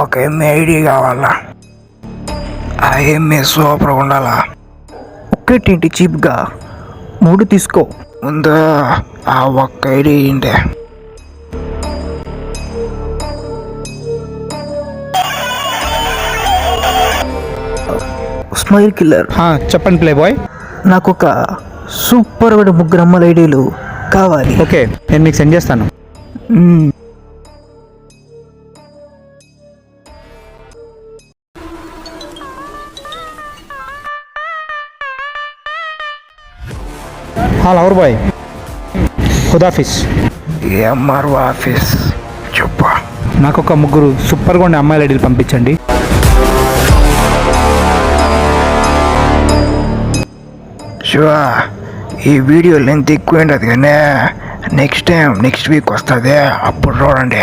ఒక MA ID కావాలా? ఆ ఎంఏ సూపర్ ఉండాలా? ఒక్కటేంటి చీప్గా 3 తీసుకో. ముందు ఆ ఒక్క ఐడి ఏంటి? Smile killer. చెప్పండి ప్లే బాయ్. నాకు ఒక సూపర్ 3 అమ్మల ఐడీలు కావాలి. ఓకే, నేను మీకు సెండ్ చేస్తాను. లవర్ బాయ్, ఖుదాఫీస్. ఎంఆర్ఓ ఆఫీస్ చెప్పు. నాకు ఒక 3 సూపర్గా ఉండే అమ్మాయిల ఐడీలు పంపించండి. శివ, ఈ వీడియో లెంత్ ఎక్కువ ఉండదు కానీ నెక్స్ట్ వీక్ వస్తుంది, అప్పుడు చూడండి.